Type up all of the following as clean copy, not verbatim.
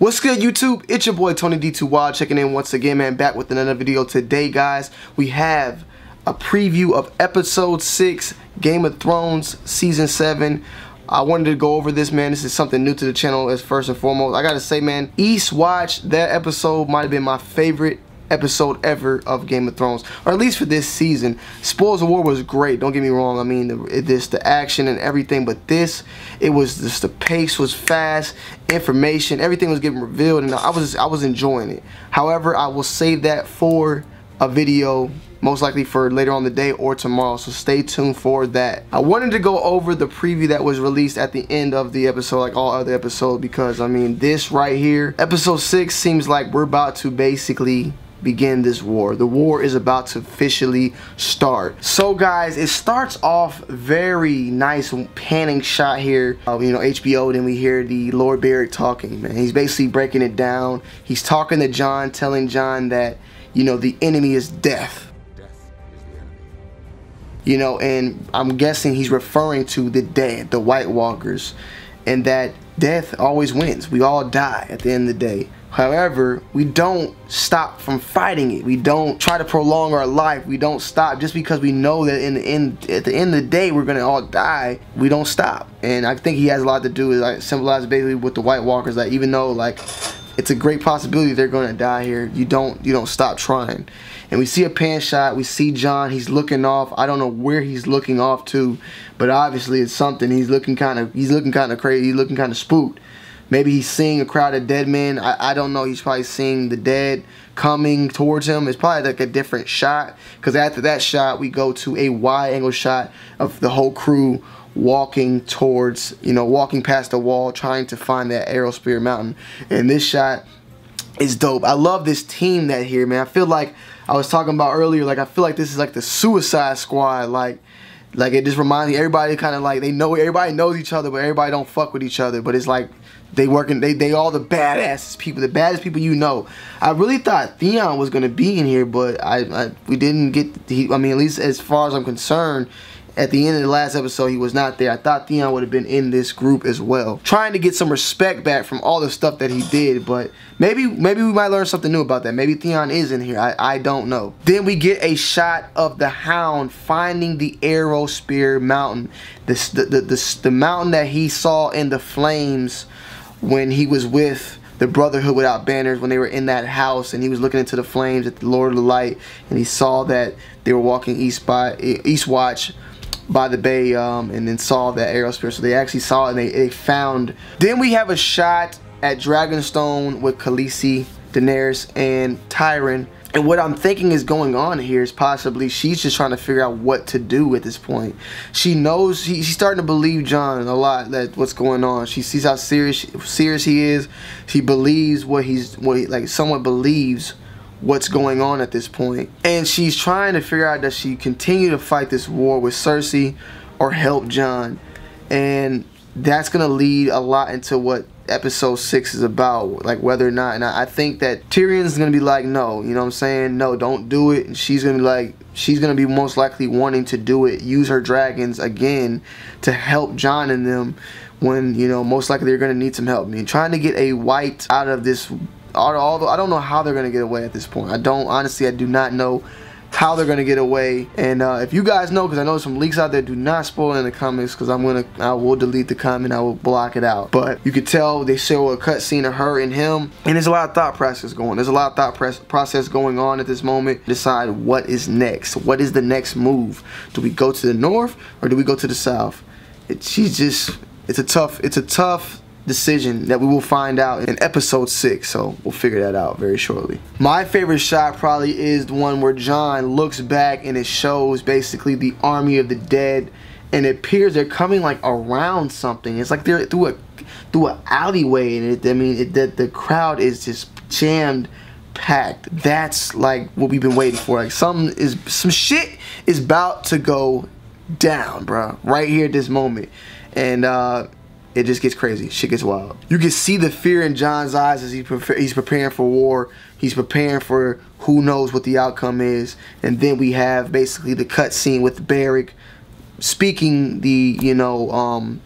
What's good, YouTube? It's your boy Tony D2 Wild checking in once again, man, back with another video. Today, guys, we have a preview of episode 6, Game of Thrones season 7. I wanted to go over this, man. This is something new to the channel as first and foremost. I gotta say, man, Eastwatch, that episode might have been my favorite episode ever of Game of Thrones, or at least for this season. Spoils of War was great, don't get me wrong. I mean, the action and everything, but this, it was just, the pace was fast, information, everything was getting revealed, and I was enjoying it. However, I will save that for a video, most likely for later on the day or tomorrow, so stay tuned for that. I wanted to go over the preview that was released at the end of the episode, like all other episodes, because I mean, this right here, episode 6, seems like we're about to basically begin this war. The war is about to officially start. So guys, it starts off very nice panning shot here. You know, HBO, then we hear the Lord Beric talking, man. He's basically breaking it down. He's talking to Jon, telling Jon that, you know, the enemy is death. Death is the enemy. You know, and I'm guessing he's referring to the dead, the White Walkers, and that death always wins. We all die at the end of the day. However, we don't stop from fighting it. We don't try to prolong our life. We don't stop just because we know that at the end of the day we're gonna all die. We don't stop, and I think he has a lot to do with, like, symbolize basically with the White Walkers, that even though, like, it's a great possibility they're gonna die here, you don't stop trying. And we see a pan shot. We see Jon. He's looking off. I don't know where he's looking off to, but obviously it's something. He's looking kind of crazy. He's looking kind of spooked. Maybe he's seeing a crowd of dead men. I don't know. He's probably seeing the dead coming towards him. It's probably like a different shot, because after that shot we go to a wide angle shot of the whole crew walking towards, you know, walking past the wall, trying to find that Arrow Spear Mountain. And this shot is dope. I love this team that here, man. I feel like I was talking about earlier, like I feel like this is like the Suicide Squad. Like it just reminds me, everybody kind of like, they know, everybody knows each other, but everybody don't fuck with each other. But it's like they all the badass people, the baddest people you know. I really thought Theon was gonna be in here, but we didn't get. I mean, at least as far as I'm concerned, at the end of the last episode, he was not there. I thought Theon would have been in this group as well, trying to get some respect back from all the stuff that he did. But maybe we might learn something new about that. Maybe Theon is in here. I don't know. Then we get a shot of the Hound finding the Arrow Spear Mountain, the mountain that he saw in the flames when he was with the Brotherhood Without Banners, when they were in that house and he was looking into the flames at the Lord of the Light, and he saw that they were walking Eastwatch by the bay, and then saw that Arrow Spear. So they actually saw it, and they found. Then we have a shot at Dragonstone with Khaleesi, Daenerys, and Tyrion. And what I'm thinking is going on here is possibly she's just trying to figure out what to do at this point. She knows, she's starting to believe Jon a lot, that what's going on. She sees how serious he is. She believes what he like, somewhat believes what's going on at this point. And she's trying to figure out, does she continue to fight this war with Cersei or help Jon? And that's gonna lead a lot into what episode 6 is about, like whether or not. And I think that Tyrion's gonna be like, no, you know what I'm saying, no, don't do it. And she's gonna be like, she's gonna be most likely wanting to do it, use her dragons again to help Jon and them, when, you know, most likely they're gonna need some help. I mean, trying to get a white out of this, although I don't know how they're gonna get away at this point. I do not know how they're gonna get away. And if you guys know, because I know some leaks out there, do not spoil in the comments, because I will delete the comment, I will block it out. But you could tell they show a cutscene of her and him, and there's a lot of thought process going. There's a lot of thought process going on at this moment. Decide what is next. What is the next move? Do we go to the north or do we go to the south? It's a tough decision that we will find out in episode 6, so we'll figure that out very shortly. My favorite shot probably is the one where Jon looks back and it shows basically the army of the dead, and it appears they're coming like around something. It's like they're through an alleyway, and the crowd is just jammed packed. That's like what we've been waiting for. Like some shit is about to go down, bro, right here at this moment. And it just gets crazy. Shit gets wild. You can see the fear in Jon's eyes as he's preparing for war. He's preparing for who knows what the outcome is. And then we have basically the cutscene with Beric speaking the, you know,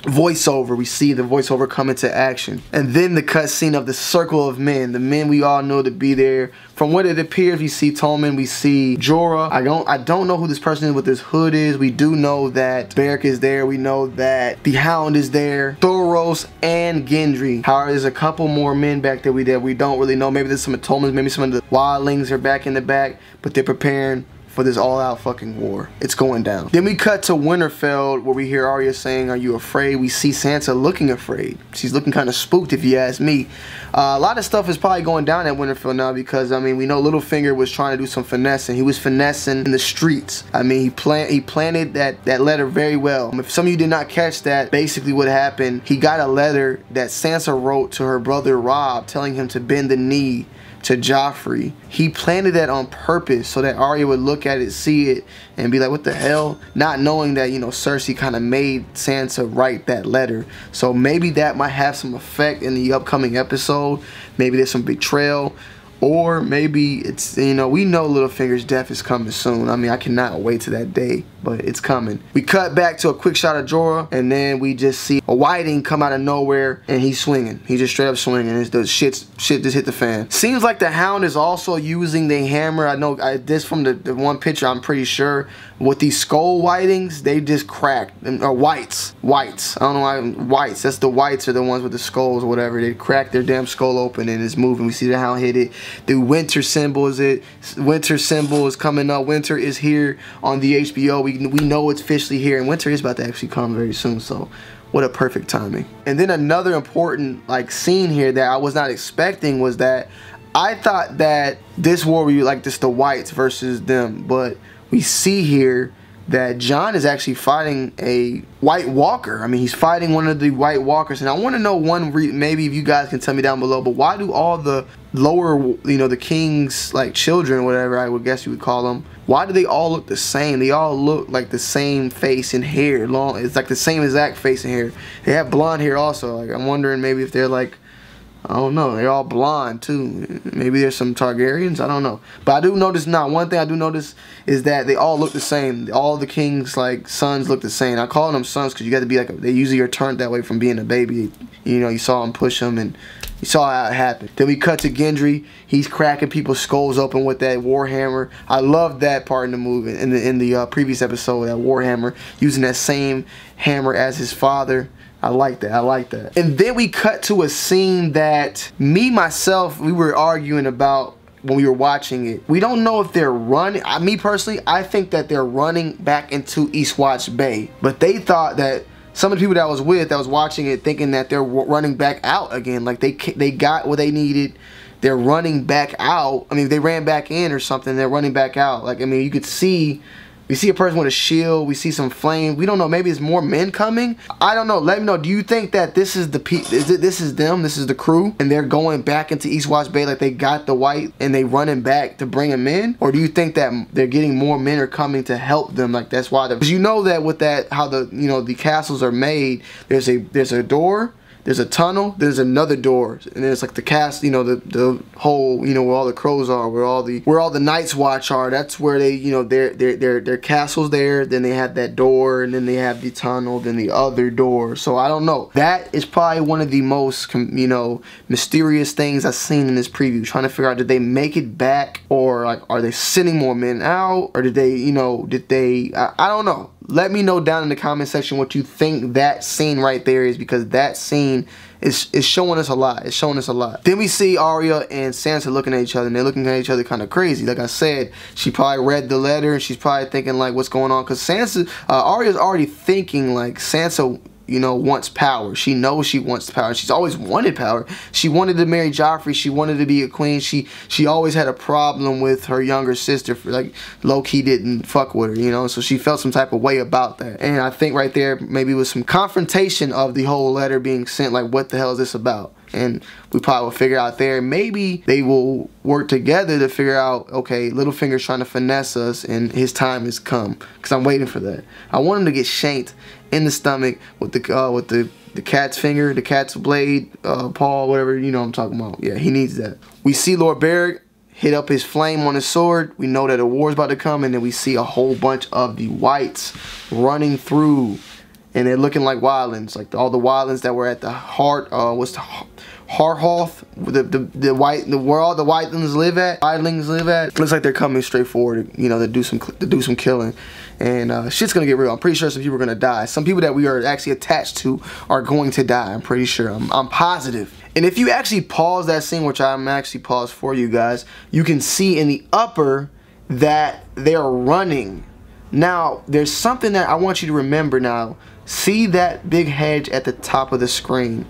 voiceover. We see the voiceover come into action. And then the cutscene of the circle of men. The men we all know to be there. From what it appears, we see Tolman, we see Jorah. I don't know who this person is, what this hood is. We do know that Beric is there. We know that the Hound is there. Thoros and Gendry. However, there's a couple more men back there we don't really know. Maybe there's some of Tolman's, maybe some of the wildlings are back in the back, but they're preparing for this all-out fucking war. It's going down. Then we cut to Winterfell, where we hear Arya saying, "Are you afraid?" We see Sansa looking afraid. She's looking kind of spooked, if you ask me. A lot of stuff is probably going down at Winterfell now, because I mean, we know Littlefinger was trying to do some finessing. He was finessing in the streets. I mean, he planted that letter very well. If some of you did not catch that, basically what happened, he got a letter that Sansa wrote to her brother Robb, telling him to bend the knee to Joffrey. He planted that on purpose so that Arya would look at it, see it, and be like, what the hell? Not knowing that, you know, Cersei kind of made Sansa write that letter. So maybe that might have some effect in the upcoming episode. Maybe there's some betrayal. Or maybe it's, you know, we know Littlefinger's death is coming soon. I mean, I cannot wait to that day, but it's coming. We cut back to a quick shot of Jorah, and then we just see a whiting come out of nowhere, and he's swinging. He's just straight up swinging. It's the shit just hit the fan. Seems like the Hound is also using the hammer. I know this from the one picture, I'm pretty sure. With these skull whitings, they just cracked. Or whites. Whites. I don't know why. Whites. That's the whites are the ones with the skulls or whatever. They cracked their damn skull open and it's moving. We see the Hound hit it. The winter symbol is coming up. Winter is here on the HBO. We know it's officially here, and winter is about to actually come very soon. So what a perfect timing. And then another important like scene here that I was not expecting was that I thought that this war would be like just the whites versus them, but we see here that Jon is actually fighting a White Walker. I mean, he's fighting one of the White Walkers, and I want to know maybe if you guys can tell me down below, but why do all the lower, you know, the king's like children, whatever I would guess you would call them, why do they all look the same? They all look like the same face and hair. It's like the same exact face and hair. They have blonde hair also. Like, I'm wondering maybe if they're like, I don't know, they're all blonde too. Maybe there's some Targaryens, I don't know. But I do notice now, one thing I do notice is that they all look the same. All the king's like sons look the same. I call them sons because you got to be like, they usually are turned that way from being a baby. You know, you saw them push them and you saw how it happened. Then we cut to Gendry. He's cracking people's skulls open with that warhammer. I love that part in the movie, in the previous episode, that warhammer, using that same hammer as his father. I like that. I like that. And then we cut to a scene that myself, we were arguing about when we were watching it. We don't know if they're running. Me personally, I think that they're running back into Eastwatch Bay. But they thought that some of the people that I was with, that was watching it, thinking that they're running back out again. Like they got what they needed. They're running back out. I mean, they ran back in or something. They're running back out. Like, I mean, you could see. We see a person with a shield. We see some flame. We don't know. Maybe it's more men coming. I don't know. Let me know. Do you think that this is this is them? This is the crew, and they're going back into Eastwatch Bay like they got the white and they running back to bring them in? Or do you think that they're getting more men are coming to help them? Like that's why. Because you know that with that how the the castles are made. There's a door. There's a tunnel, there's another door, and there's like the cast, the whole, where all the crows are, where all the Night's Watch are. That's where they, their castle's there. Then they have that door, and then they have the tunnel, then the other door. So I don't know. That is probably one of the most, mysterious things I've seen in this preview. Trying to figure out, did they make it back, or like, are they sending more men out, or did they, I don't know. Let me know down in the comment section what you think that scene right there is, because that scene is showing us a lot. It's showing us a lot. Then we see Arya and Sansa looking at each other, and they're looking at each other kind of crazy. Like I said, she probably read the letter, and she's probably thinking like, what's going on? Because Arya's already thinking like Sansa, wants power. She knows she wants power. She's always wanted power. She wanted to marry Joffrey. She wanted to be a queen. She always had a problem with her younger sister. Like, low-key didn't fuck with her, so she felt some type of way about that. And I think right there, maybe with some confrontation of the whole letter being sent, like, what the hell is this about? And we probably will figure out there. Maybe they will work together to figure out, okay, Littlefinger's trying to finesse us and his time has come. Because I'm waiting for that. I want him to get shanked in the stomach with the cat's finger, the cat's blade, paw, whatever, what I'm talking about. Yeah, he needs that. We see Lord Beric hit up his flame on his sword. We know that a war's about to come, and then we see a whole bunch of the whites running through. and they're looking like wildlings, like all the wildlings that were at the heart. What's the Harhoth, where all the wildlings live at. Looks like they're coming straight forward, you know, to do some killing, and shit's gonna get real. I'm pretty sure some people are gonna die. Some people that we are actually attached to are going to die. I'm pretty sure. I'm positive. And if you actually pause that scene, which I'm actually paused for you guys, you can see in the upper that they're running. Now, there's something that I want you to remember now. See that big hedge at the top of the screen.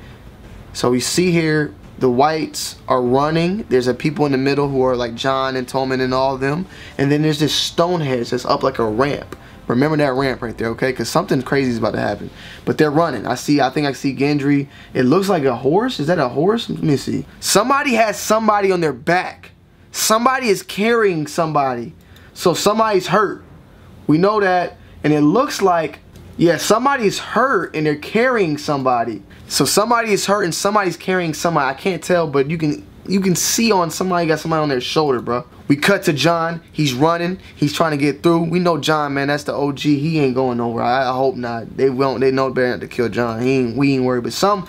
So we see here the whites are running. There's a people in the middle who are like John and Tolman and all of them. And then there's this stone hedge that's up like a ramp. Remember that ramp right there, okay? Because something crazy is about to happen. But they're running. I think I see Gendry. It looks like a horse. Is that a horse? Let me see. Somebody has somebody on their back. Somebody is carrying somebody. So somebody's hurt. We know that. And it looks like, yeah, somebody's hurt and they're carrying somebody. So somebody is hurt and somebody's carrying somebody. I can't tell, but you can see on somebody got somebody on their shoulder, bro. We cut to John. He's running. He's trying to get through. We know John, man. That's the OG. He ain't going nowhere. I hope not. They won't. They know better not to kill John. We ain't worried. But some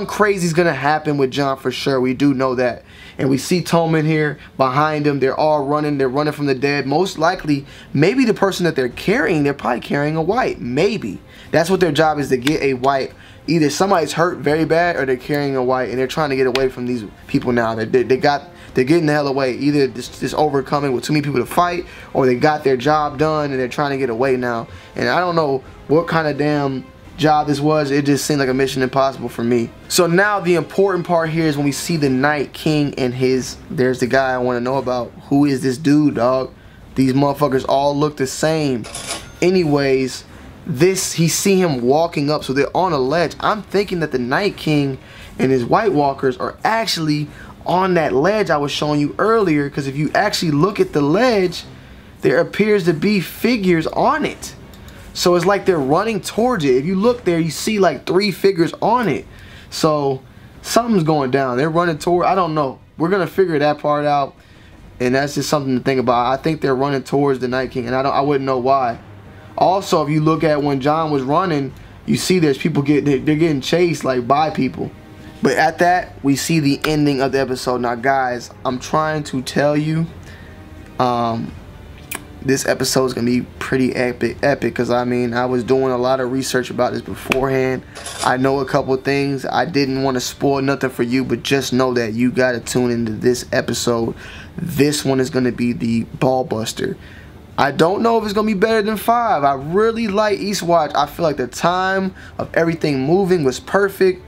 crazy's gonna happen with John for sure. We do know that. And we see Tolman here behind him. They're all running. They're running from the dead. Most likely, maybe the person that they're carrying, they're probably carrying a white. Maybe. That's what their job is, to get a white. Either somebody's hurt very bad or they're carrying a white and they're trying to get away from these people now. They're getting the hell away. Either this overcoming with too many people to fight, or they got their job done and they're trying to get away now. And I don't know what kind of damn job this was. It just seemed like a mission impossible for me. So now the important part here is when we see the Night King and there's the guy I want to know about. Who is this dude, dog? These motherfuckers all look the same. Anyways, he see him walking up, so they're on a ledge. I'm thinking that the Night King and his White Walkers are actually on that ledge I was showing you earlier, because if you actually look at the ledge, there appears to be figures on it. So it's like they're running towards it. If you look there, you see like 3 figures on it. So something's going down. They're running toward, I don't know. We're gonna figure that part out, and that's just something to think about. I think they're running towards the Night King, and I wouldn't know why. Also, if you look at when John was running, you see there's people they're getting chased like by people. But at that, we see the ending of the episode. Now, guys, I'm trying to tell you, this episode is gonna be pretty epic. Because I mean, I was doing a lot of research about this beforehand. I know a couple of things. I didn't want to spoil nothing for you, but just know that you gotta tune into this episode. This one is gonna be the ball buster. I don't know if it's going to be better than 5. I really like Eastwatch. I feel like the time of everything moving was perfect.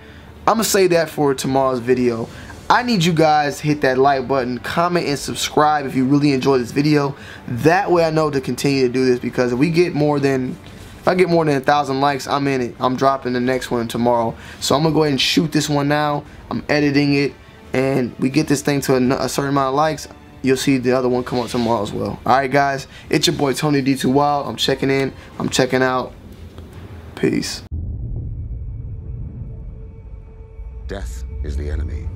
I'm going to say that for tomorrow's video. I need you guys to hit that like button, comment, and subscribe if you really enjoyed this video. That way I know to continue to do this, because if I get more than 1,000 likes, I'm in it. I'm dropping the next one tomorrow. So I'm going to go ahead and shoot this one now. I'm editing it, and we get this thing to a certain amount of likes. You'll see the other one come up tomorrow as well. Alright guys, it's your boy Tony D2 Wild. I'm checking in, I'm checking out. Peace. Death is the enemy.